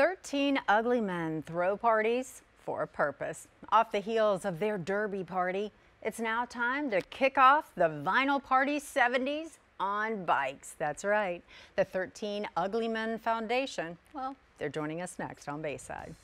13 ugly men throw parties for a purpose. Off the heels of their derby party, it's now time to kick off the Vinyl Party 70s on bikes. That's right. The 13 Ugly Men Foundation, well, they're joining us next on Bayside.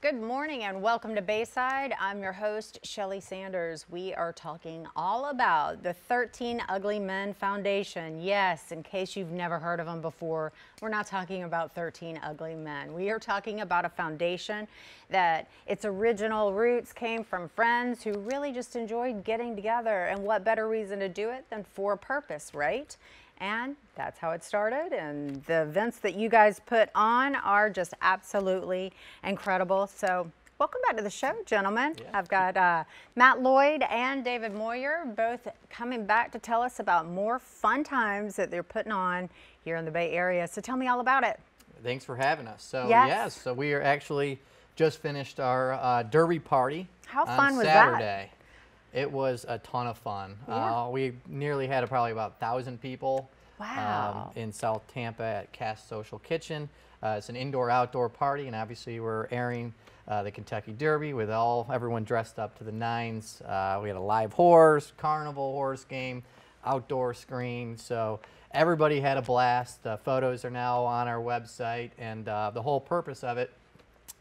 Good morning and welcome to Bayside. I'm your host, Shelly Sanders. We are talking all about the 13 Ugly Men Foundation. Yes, in case you've never heard of them before, we're not talking about 13 ugly men. We are talking about a foundation that its original roots came from friends who really just enjoyed getting together. And what better reason to do it than for a purpose, right? And that's how it started, and the events that you guys put on are just absolutely incredible. So welcome back to the show, gentlemen. Yeah. I've got Matt Lloyd and David Moyer both coming back to tell us about more fun times that they're putting on here in the Bay Area. So tell me all about it. Thanks for having us. So yes, so we are actually just finished our Derby party. How fun was Saturday. that? It was a ton of fun. Yeah. We nearly had probably about 1,000 people. Wow. In South Tampa at Cass Social Kitchen. It's an indoor-outdoor party, and obviously we're airing the Kentucky Derby with everyone dressed up to the nines. We had a live horse, carnival horse game, outdoor screen, so everybody had a blast. Photos are now on our website, and the whole purpose of it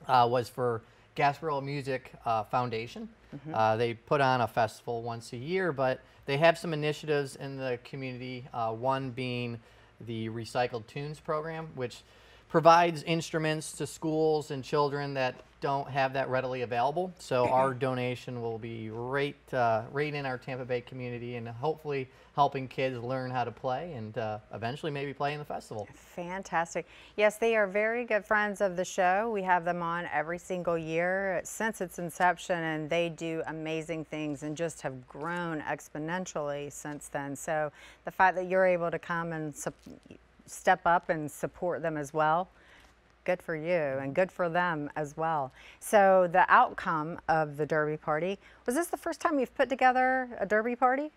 was for Gasparilla Music Foundation. Mm-hmm. They put on a festival once a year, but they have some initiatives in the community, one being the Recycled Tunes program, which provides instruments to schools and children that don't have that readily available. So our donation will be right in our Tampa Bay community and hopefully helping kids learn how to play and eventually maybe play in the festival. Fantastic. Yes, they are very good friends of the show. We have them on every single year since its inception, and they do amazing things and just have grown exponentially since then. So the fact that you're able to come and step up and support them as well, good for you and good for them as well. So the outcome of the Derby party, was this the first time you've put together a Derby party?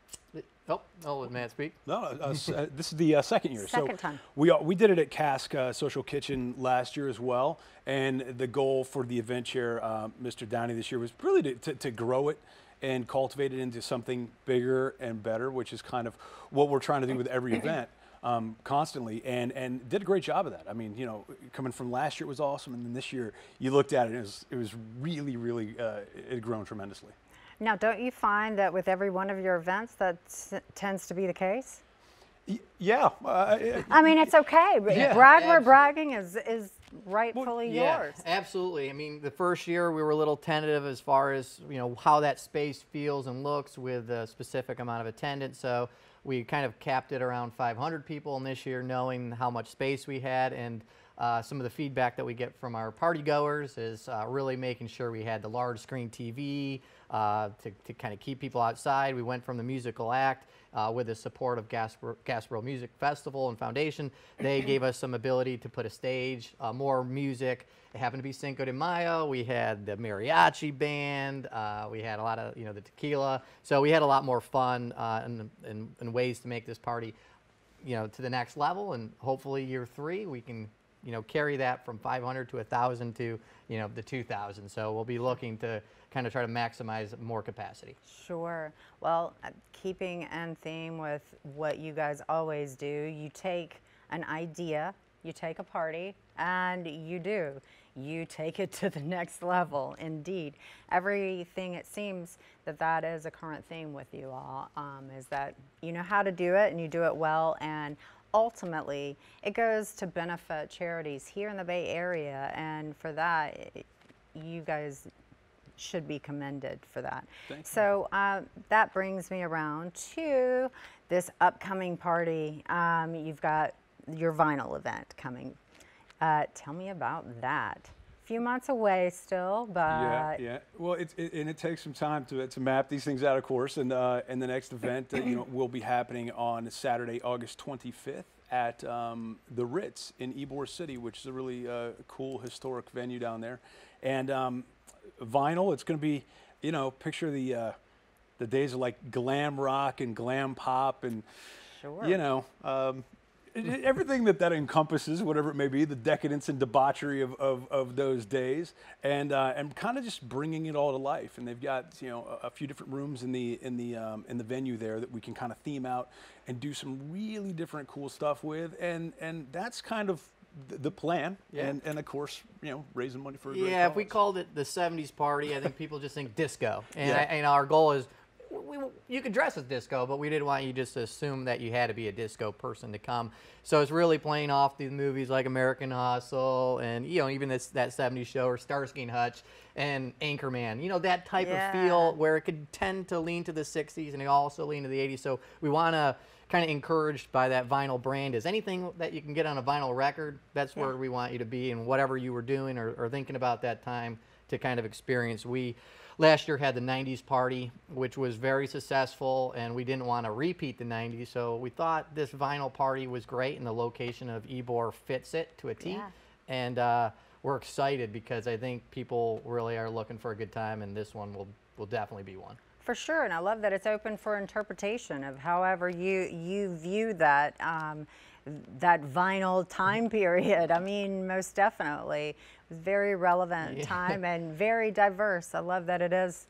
I'll let Matt speak. No, this is the second year. Second time. We did it at Cask Social Kitchen last year as well, and the goal for the event chair, Mr. Downey, this year was really to grow it and cultivate it into something bigger and better, which is kind of what we're trying to do with every event. Constantly, and did a great job of that. I mean, you know, coming from last year it was awesome, and then this year you looked at it, it was really, it had grown tremendously. Now, don't you find that with every one of your events that tends to be the case? Yeah. I mean, it's okay, but yeah, brag where bragging is rightfully yeah, yours. Absolutely. I mean, the first year we were a little tentative as far as, you know, how that space feels and looks with a specific amount of attendance. So we kind of capped it around 500 people, and this year, knowing how much space we had and some of the feedback that we get from our party goers is really making sure we had the large screen TV to kind of keep people outside. We went from the musical act with the support of Gasparilla Music Festival and Foundation. They gave us some ability to put a stage, more music. It happened to be Cinco de Mayo. We had the mariachi band. We had a lot of, the tequila. So we had a lot more fun and ways to make this party, to the next level. And hopefully year 3, we can, carry that from 500 to 1,000 to, the 2,000. So we'll be looking to kind of try to maximize more capacity. Sure. Well, keeping in theme with what you guys always do, you take an idea, you take a party, and you take it to the next level. Indeed. Everything, it seems that is a current theme with you all, is that you know how to do it and you do it well, and ultimately it goes to benefit charities here in the Bay Area, and for that you guys should be commended for that. So that brings me around to this upcoming party. You've got your vinyl event coming. Tell me about that. few months away still, but Yeah. Well, and it takes some time to map these things out, of course. And the next event, will be happening on Saturday, August 25th at the Ritz in Ybor City, which is a really cool historic venue down there. And vinyl, it's going to be, picture the days of like glam rock and glam pop and sure. Everything that encompasses, whatever it may be, the decadence and debauchery of those days, and kind of just bringing it all to life. And they've got a few different rooms in the venue there that we can kind of theme out and do some really different cool stuff with, and that's kind of the plan. Yeah. And of course, raising money for a great Yeah, if cause. we called it the 70s party, I think people just think disco. And, Yeah. and our goal is, you could dress as disco, but we didn't want you just to assume that you had to be a disco person to come. So it's really playing off these movies like American Hustle and, even that 70s show, or Starsky and Hutch and Anchorman. That type of feel where it could tend to lean to the 60s and it also lean to the 80s. So we want to kind of encouraged by that vinyl brand is anything that you can get on a vinyl record, that's where we want you to be, and whatever you were doing or thinking about that time to kind of experience. We last year had the 90s party, which was very successful, and we didn't want to repeat the 90s, so we thought this vinyl party was great, and the location of Ybor fits it to a T. Yeah. And we're excited because I think people really are looking for a good time, and this one will definitely be one. For sure, and I love that it's open for interpretation of however you view that that vinyl time period. I mean, most definitely, very relevant time and very diverse. I love that it is.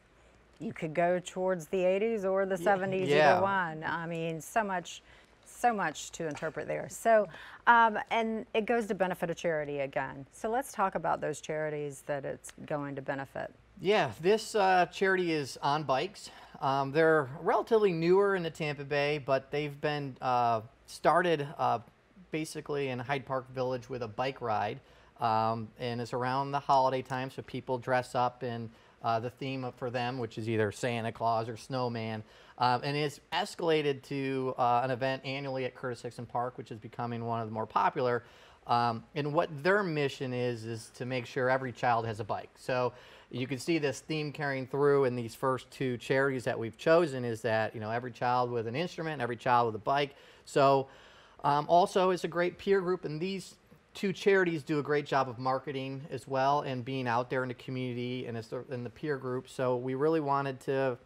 You could go towards the 80s or the 70s, either one. I mean, so much to interpret there. So, and it goes to benefit a charity again. So let's talk about those charities that it's going to benefit. Yeah, this charity is On Bikes. They're relatively newer in the Tampa Bay, but they've been started basically in Hyde Park Village with a bike ride, and it's around the holiday time, so people dress up in the theme for them, which is either Santa Claus or Snowman, and it's escalated to an event annually at Curtis Hickson Park, which is becoming one of the more popular. And what their mission is to make sure every child has a bike. So you can see this theme carrying through in these first two charities that we've chosen, is that every child with an instrument, every child with a bike. So also it's a great peer group, and these two charities do a great job of marketing as well and being out there in the community and in the peer group. So we really wanted to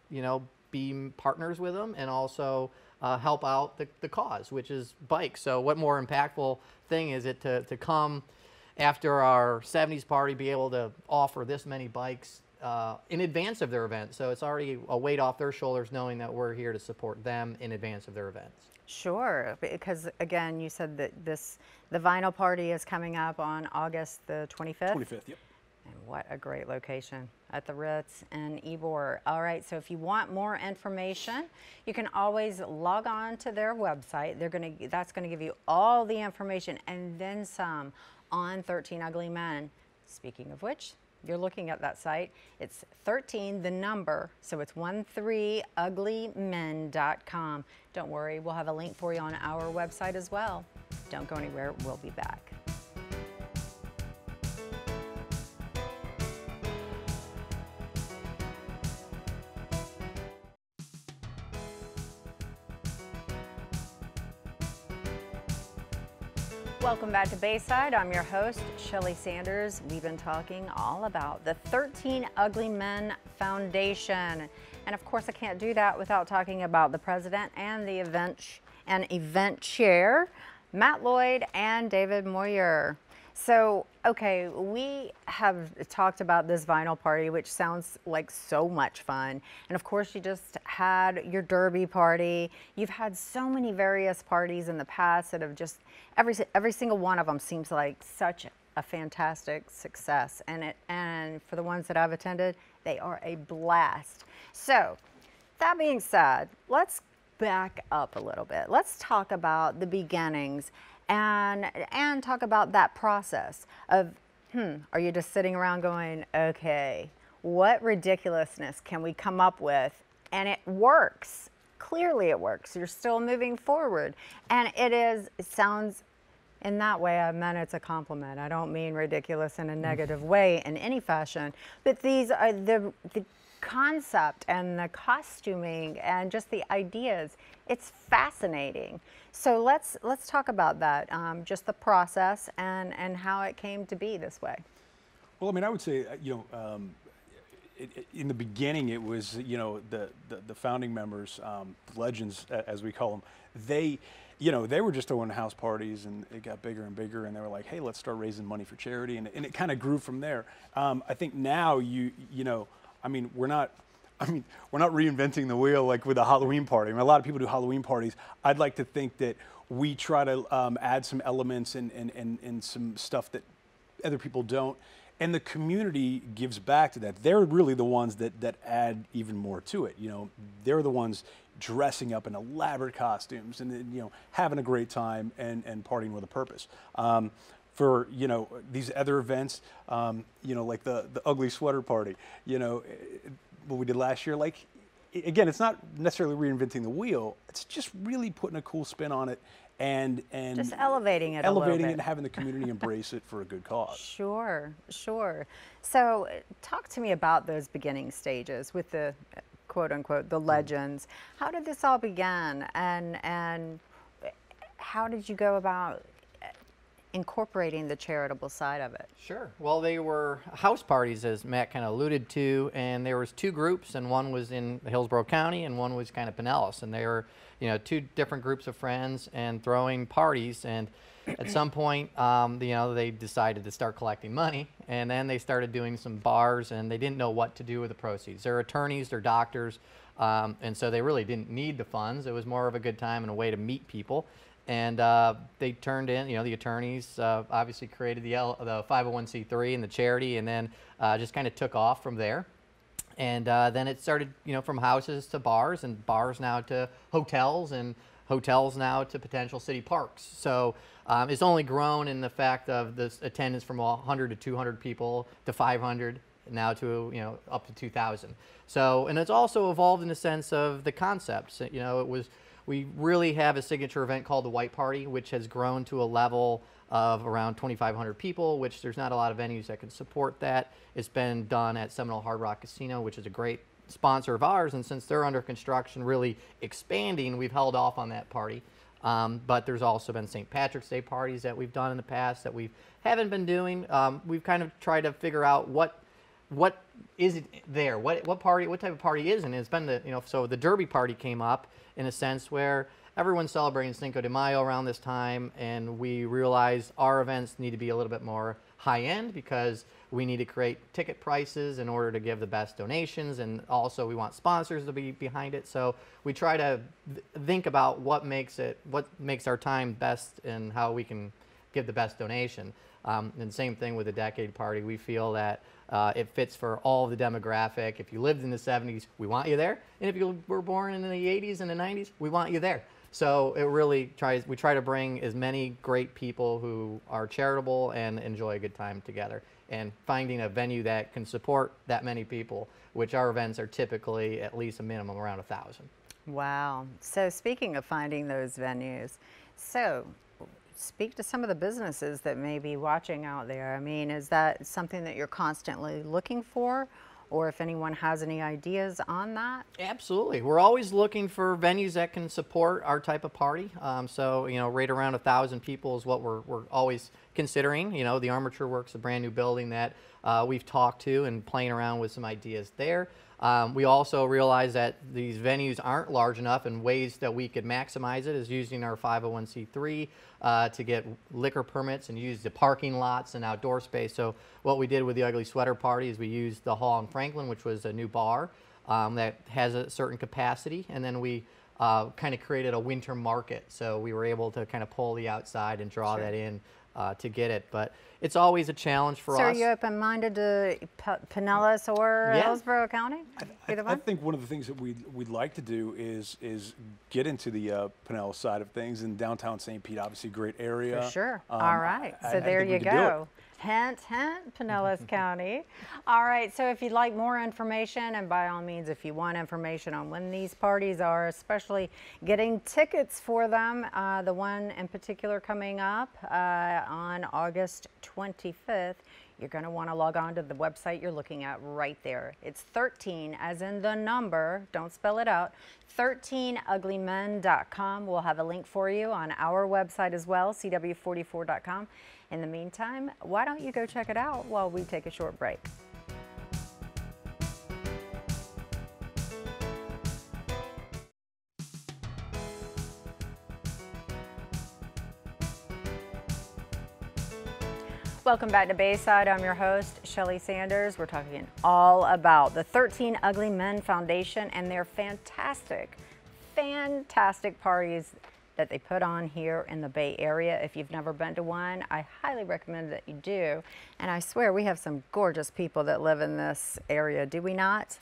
be partners with them and also help out the cause, which is bikes. So what more impactful thing is it to come after our 70s party, be able to offer this many bikes in advance of their event. So it's already a weight off their shoulders knowing that we're here to support them in advance of their events. Sure, because again, you said that the vinyl party is coming up on August the 25th? 25th, yep. And what a great location at the Ritz in Ybor. All right, so if you want more information, you can always log on to their website. That's gonna give you all the information and then some on 13 Ugly Men. Speaking of which, you're looking at that site. It's 13, the number, so it's 13uglymen.com. Don't worry, we'll have a link for you on our website as well. Don't go anywhere, we'll be back. Welcome back to Bayside. I'm your host, Shelly Sanders. We've been talking all about the 13 Ugly Men Foundation. And of course, I can't do that without talking about the president and the event chair, Matt Lloyd and David Moyer. So, okay, we have talked about this vinyl party, which sounds like so much fun. And of course, you just had your derby party. You've had so many various parties in the past that have just, every single one of them seems like such a fantastic success. And for the ones that I've attended, they are a blast. So, that being said, let's back up a little bit. Let's talk about the beginnings and talk about that process of, are you just sitting around going, okay, what ridiculousness can we come up with? And it works. Clearly it works. You're still moving forward. And it sounds In that way, I meant it's a compliment. I don't mean ridiculous in a negative way in any fashion. But these are the concept and the costuming and just the ideas. It's fascinating. So let's talk about that, just the process and how it came to be this way. Well, I mean, I would say, in the beginning, it was, the founding members, legends, as we call them, they were just throwing house parties, and it got bigger and bigger, and they were like, hey, let's start raising money for charity, and it kind of grew from there. I think now we're not reinventing the wheel like with a Halloween party. I mean, a lot of people do Halloween parties. I'd like to think that we try to add some elements and some stuff that other people don't. And the community gives back to that. They're really the ones that add even more to it. They're the ones dressing up in elaborate costumes and having a great time and partying with a purpose. For these other events, like the ugly sweater party, what we did last year. Like, again, it's not necessarily reinventing the wheel. It's just really putting a cool spin on it. And just elevating it elevating it and having the community embrace it for a good cause. Sure. So talk to me about those beginning stages with the quote unquote the legends. How did this all begin, and how did you go about incorporating the charitable side of it? Sure. Well, they were house parties, as Matt kind of alluded to, and there was two groups, and one was in Hillsborough County and one was kind of Pinellas, and they were two different groups of friends and throwing parties. And at some point, they decided to start collecting money, and then they started doing some bars, and they didn't know what to do with the proceeds. They're attorneys, they're doctors, and so they really didn't need the funds. It was more of a good time and a way to meet people. And they turned in, the attorneys obviously created the 501c3 and the charity, and then just kind of took off from there. And then it started, from houses to bars, and bars now to hotels, and hotels now to potential city parks. So it's only grown in the fact of this attendance from 100 to 200 people to 500, now to up to 2,000. So, and it's also evolved in the sense of the concepts. We really have a signature event called the White Party, which has grown to a level of around 2,500 people, which there's not a lot of venues that can support that. It's been done at Seminole Hard Rock Casino, which is a great sponsor of ours, and since they're under construction, really expanding, we've held off on that party. But there's also been St. Patrick's Day parties that we've done in the past that we haven't been doing. We've kind of tried to figure out what is it there, what type of party is, and it's been so the Derby party came up in a sense where everyone's celebrating Cinco de Mayo around this time, and we realized our events need to be a little bit more high-end because we need to create ticket prices in order to give the best donations, and also we want sponsors to be behind it. So we try to think about what makes our time best and how we can give the best donation. And same thing with the Decade Party. We feel that it fits for all the demographic. If you lived in the 70s, we want you there. And if you were born in the 80s and the 90s, we want you there. So it really we try to bring as many great people who are charitable and enjoy a good time together. And finding a venue that can support that many people, which our events are typically at least a minimum around 1,000. Wow. So speaking of finding those venues, so speak to some of the businesses that may be watching out there. I mean, is that something that you're constantly looking for? Or if anyone has any ideas on that? Absolutely. We're always looking for venues that can support our type of party. So, right around 1,000 people is what we're always considering. The Armature Works, a brand new building that we've talked to and playing around with some ideas there. We also realize that these venues aren't large enough, and ways that we could maximize it is using our 501c3 to get liquor permits and use the parking lots and outdoor space. So what we did with the Ugly Sweater Party is we used the Hall in Franklin, which was a new bar that has a certain capacity, and then we kind of created a winter market. So we were able to kind of pull the outside and draw that in to get it. But it's always a challenge for us. So are you open-minded to Pinellas or Hillsborough County? I think one of the things that we'd like to do is get into the Pinellas side of things, and downtown St. Pete, obviously a great area. For sure. All right. So there you I think we could do go. it. Hint, hint, Pinellas County. All right, so if you'd like more information, and by all means, if you want information on when these parties are, especially getting tickets for them, the one in particular coming up on August 25th, you're going to want to log on to the website you're looking at right there. It's 13, as in the number, don't spell it out, 13uglymen.com. We'll have a link for you on our website as well, cw44.com. In the meantime, why don't you go check it out while we take a short break? Welcome back to Bayside. I'm your host, Shelly Sanders. We're talking all about the 13 Ugly Men Foundation and their fantastic parties that they put on here in the Bay Area. If you've never been to one, I highly recommend that you do. And I swear we have some gorgeous people that live in this area, do we not?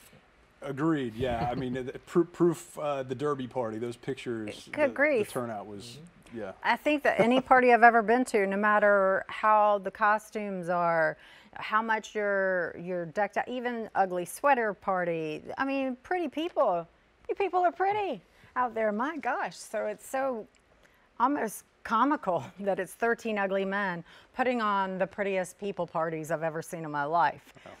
Agreed. Yeah. I mean, proof the Derby party. Those pictures. Good grief. The turnout was. Yeah. I think that any party I've ever been to, no matter how the costumes are, how much you're decked out, even ugly sweater party. I mean, pretty people. You people are pretty out there. My gosh. So it's so almost comical that it's 13 ugly men putting on the prettiest people parties I've ever seen in my life. Oh.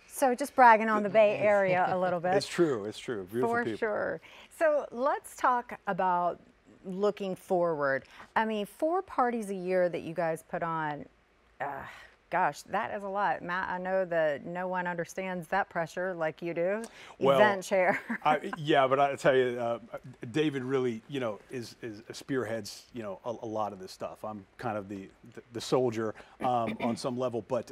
So just bragging on the Bay Area a little bit. It's true. It's true. Beautiful For people. sure. So let's talk about looking forward. I mean, 4 parties a year that you guys put on, gosh, that is a lot. Matt, I know that no one understands that pressure like you do. Well, event chair. Yeah, but I tell you, David really, is spearheads, a lot of this stuff. I'm kind of the soldier on some level, but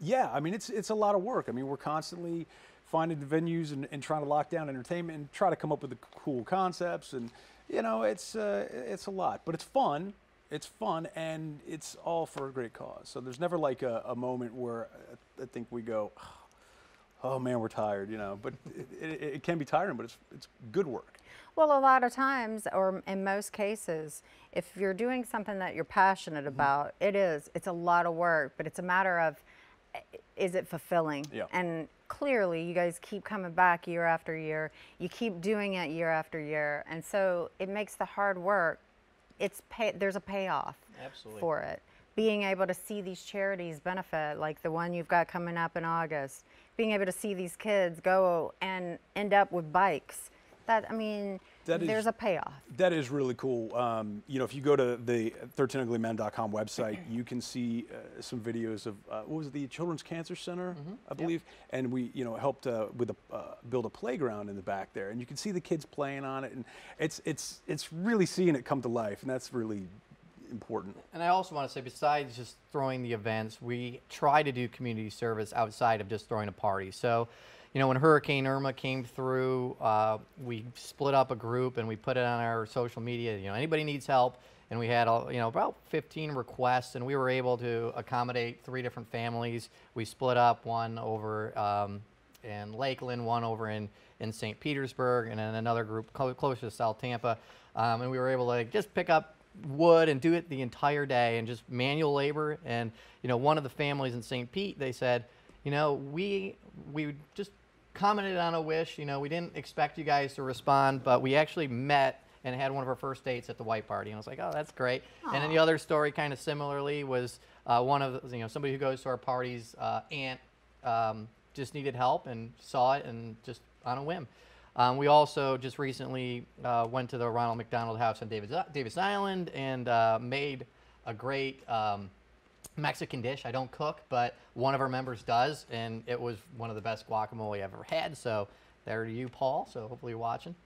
yeah, I mean, it's a lot of work. I mean, we're constantly finding the venues and trying to lock down entertainment and try to come up with the cool concepts, and it's a lot, but it's fun. It's fun, and it's all for a great cause. So there's never like a moment where I think we go, oh man, we're tired, But it can be tiring, but it's good work. Well, a lot of times, or in most cases, if you're doing something that you're passionate about, it's a lot of work, but it's a matter of, is it fulfilling? Yeah. And clearly, you guys keep coming back year after year. You keep doing it year after year, and so it makes the hard work. There's a payoff. Absolutely. For it. Being able to see these charities benefit, like the one you've got coming up in August. Being able to see these kids go and end up with bikes. There's a payoff. That is really cool. If you go to the 13uglymen.com website, you can see some videos of what was it, the Children's Cancer Center, I believe, and we helped with build a playground in the back there, and you can see the kids playing on it, and it's really seeing it come to life, and that's really important. And I also want to say, besides just throwing the events, we try to do community service outside of just throwing a party. So, when Hurricane Irma came through, we split up a group and we put it on our social media. Anybody needs help, and we had about 15 requests, and we were able to accommodate 3 different families. We split up, one over in Lakeland, one over in St. Petersburg, and then another group closer to South Tampa, and we were able to just pick up wood and do it the entire day and just manual labor. And one of the families in St. Pete, they said, we just commented on a wish. We didn't expect you guys to respond, but we actually met and had one of our first dates at the white party. And I was like, oh, that's great. Aww. And then the other story, kind of similarly, was one of somebody who goes to our parties, aunt just needed help and saw it, and just on a whim. We also just recently went to the Ronald McDonald House on Davis Island and made a great Mexican dish. I don't cook, but one of our members does, and it was one of the best guacamole I've ever had. So there to you, Paul. So hopefully you're watching.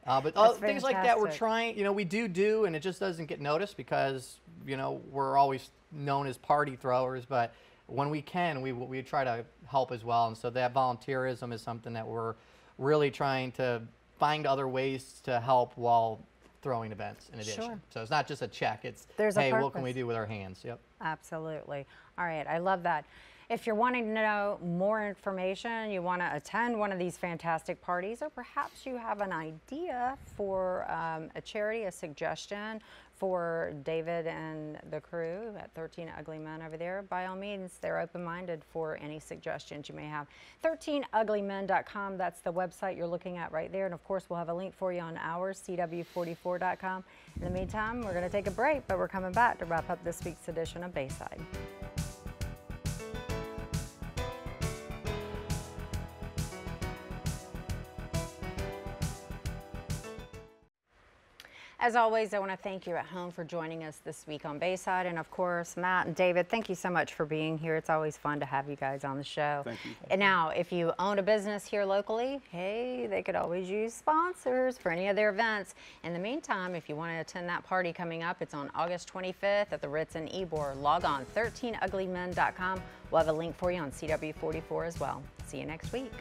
But things like that we're trying, we do, and it just doesn't get noticed because, we're always known as party throwers, but when we can, we try to help as well. And so that volunteerism is something that we're really trying to find other ways to help while throwing events in addition. Sure. So it's not just a check, it's, There's hey, what can we do with our hands? Yep. Absolutely. All right, I love that. If you're wanting to know more information, you want to attend one of these fantastic parties, or perhaps you have an idea for a charity, a suggestion for David and the crew at 13 Ugly Men over there. By all means, they're open-minded for any suggestions you may have. 13uglymen.com, that's the website you're looking at right there. And of course, we'll have a link for you on ours, cw44.com. In the meantime, we're going to take a break, but we're coming back to wrap up this week's edition of Bayside. As always, I want to thank you at home for joining us this week on Bayside. And of course, Matt and David, thank you so much for being here. It's always fun to have you guys on the show. Thank you. And now, if you own a business here locally, hey, they could always use sponsors for any of their events. In the meantime, if you want to attend that party coming up, it's on August 25th at the Ritz in Ybor. Log on 13uglymen.com. We'll have a link for you on CW44 as well. See you next week.